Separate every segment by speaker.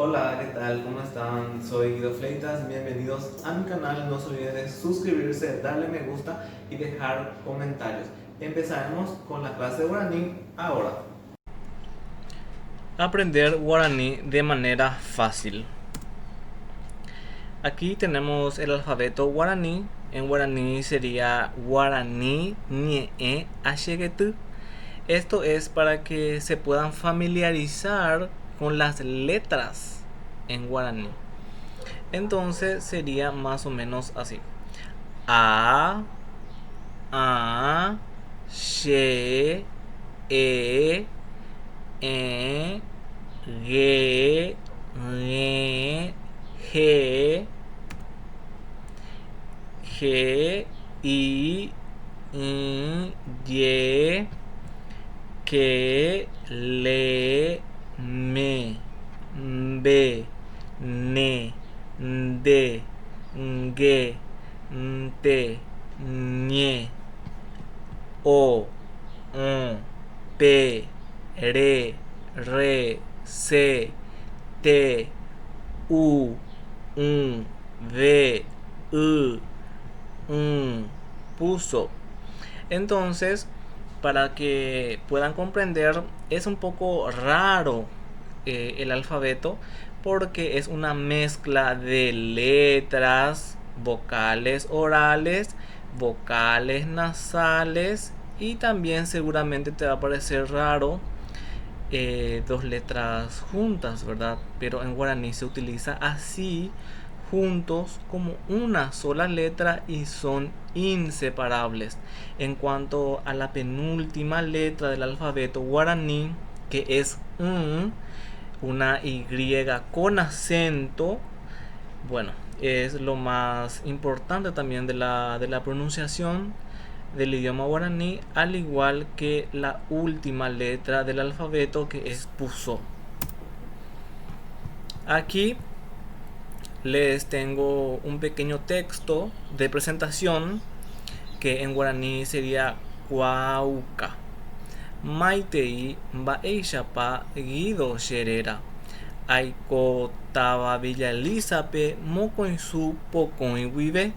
Speaker 1: Hola, ¿qué tal? ¿Cómo están? Soy Guido Fleitas, bienvenidos a mi canal. No se olviden de suscribirse, darle me gusta y dejar comentarios. Empezaremos con la clase de guaraní ahora.
Speaker 2: Aprender guaraní de manera fácil. Aquí tenemos el alfabeto guaraní. En guaraní sería guaraní ñe ashegetu. Esto es para que se puedan familiarizar con las letras en guaraní. Entonces sería más o menos así: a, she, e, ge, ge, G, G, I, Y, que, le, me, be, ne, de, ge, te, ñe, o, p, re, se, te, u, v, puso. Entonces, para que puedan comprender, es un poco raro el alfabeto porque es una mezcla de letras, vocales orales, vocales nasales, y también seguramente te va a parecer raro dos letras juntas, ¿verdad? Pero en guaraní se utiliza así, juntos como una sola letra, y son inseparables. En cuanto a la penúltima letra del alfabeto guaraní, que es una Y con acento, bueno, es lo más importante también de la pronunciación del idioma guaraní, al igual que la última letra del alfabeto, que es puso. Aquí les tengo un pequeño texto de presentación que en guaraní sería cuauca. Maitei mba'éichapa Guido Sherera. Aiko tava Villalizape mokõisu pokõi guive.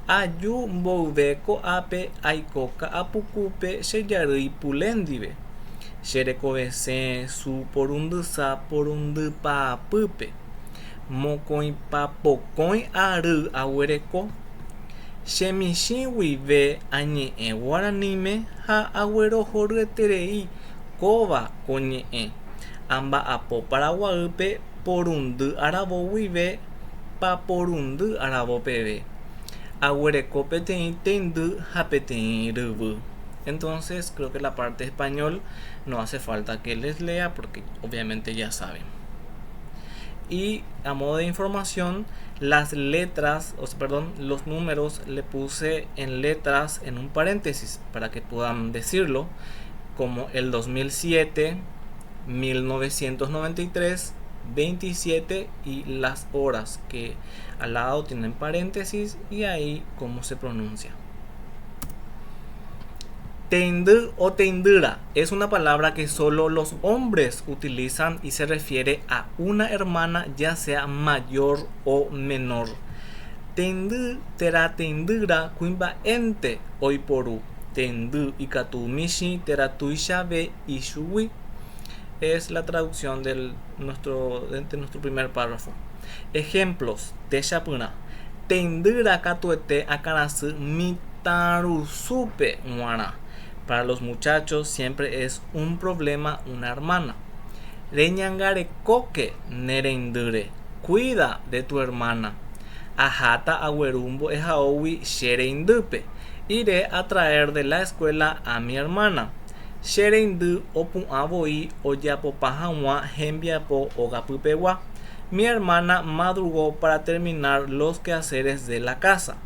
Speaker 2: Aju mbouve ko'ápe aiko ka'apukúpe chejarýi puléndive. Cherekovesẽ su porundysa porundypapýpe. Mokõipapokõi ary aguereko. Chemichĩ guive añe'ẽ guaraníme ha aguerohoryeterei kóva ko ñe'ẽ. Amba'apo Paraguaýpe porundy aravo guive paporundy aravo peve. Aguereko peteĩ tendy ha peteĩ ryvy. Entonces creo que la parte de español no hace falta que les lea porque obviamente ya saben. Y a modo de información, las letras, los números le puse en letras en un paréntesis para que puedan decirlo, como el 2007, 1993, 27 y las horas, que al lado tienen paréntesis, y ahí cómo se pronuncia. Tendy o tendira es una palabra que solo los hombres utilizan y se refiere a una hermana, ya sea mayor o menor. Tendy tera tendira kuimba'énte oiporu. Tendy ikatu michi tera tuichave ichugui. Es la traducción de nuestro primer párrafo. Ejemplos: techapyna. Tendyra katuete akarasy mitarusupe g̃uarã. Para los muchachos siempre es un problema una hermana. Reñangarekóke nerendyre. Cuida de tu hermana. Aháta aguerumbo ehaógui cherendýpe. Iré a traer de la escuela a mi hermana. Cherendy opu'ãvoi ojapopa hag̃ua hembiapo ogapypegua. Mi hermana madrugó para terminar los quehaceres de la casa.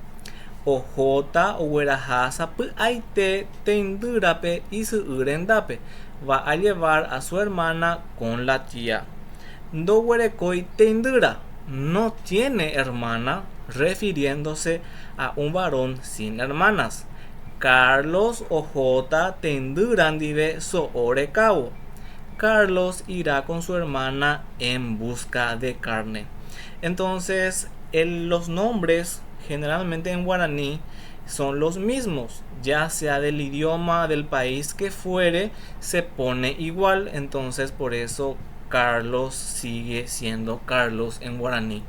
Speaker 2: Ohóta ogueraha sapy'aite tendyrape isy'y rendápe. Va a llevar a su hermana con la tía. Ndoguerekói tendyra. No tiene hermana, refiriéndose a un varón sin hermanas. Carlos ohóta tendyrandive so'o rekávo. Carlos irá con su hermana en busca de carne. Entonces, los nombres generalmente en guaraní son los mismos, ya sea del idioma del país que fuere, se pone igual. Entonces, por eso Carlos sigue siendo Carlos en guaraní.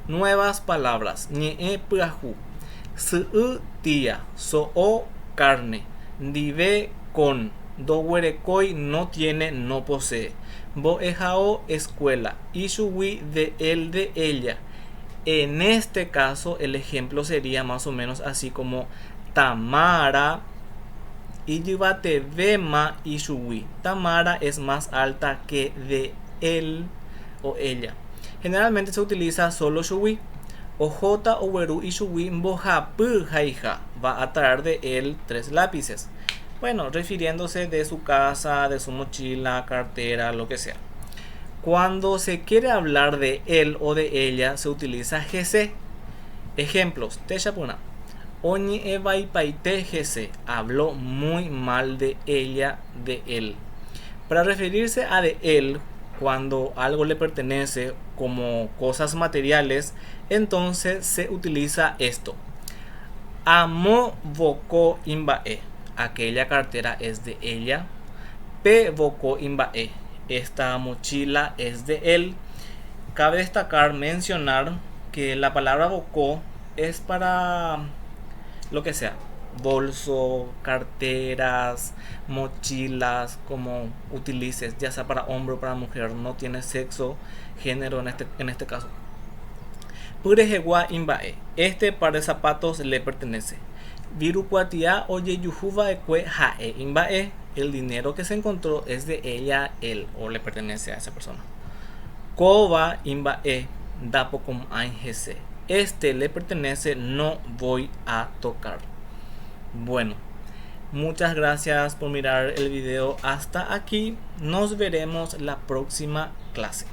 Speaker 2: Nuevas palabras. Ñe prahu. Su tía. So carne. Dive con. Do huerecoi no tiene, no posee. Bo ejao escuela. Ishuwi de él, de ella. En este caso el ejemplo sería más o menos así como Tamara Iyubate vema Ishuwi. Tamara es más alta que de él o ella. Generalmente se utiliza solo shuwi. Ojota o weru ishuwi mbojapu jaija. Va a traer de él 3 lápices. Bueno, refiriéndose de su casa, de su mochila, cartera, lo que sea. Cuando se quiere hablar de él o de ella, se utiliza gc. Ejemplos. Techapuna. Oñi evai paite gc. Habló muy mal de ella, de él. Para referirse a de él, cuando algo le pertenece como cosas materiales, entonces se utiliza esto. Amo voko imbae. Aquella cartera es de ella. P voko imbae. Esta mochila es de él. Cabe destacar, mencionar que la palabra voko es para lo que sea. Bolso, carteras, mochilas, como utilices, ya sea para hombre o para mujer, no tiene sexo, género en este caso. Purejewa imbae. Este par de zapatos le pertenece. Virucuatia oye yujuva ekwe jae imbae. El dinero que se encontró es de ella, él, o le pertenece a esa persona. Koba imbae dapo com angc. Este le pertenece, no voy a tocar. Bueno, muchas gracias por mirar el video hasta aquí. Nos veremos la próxima clase.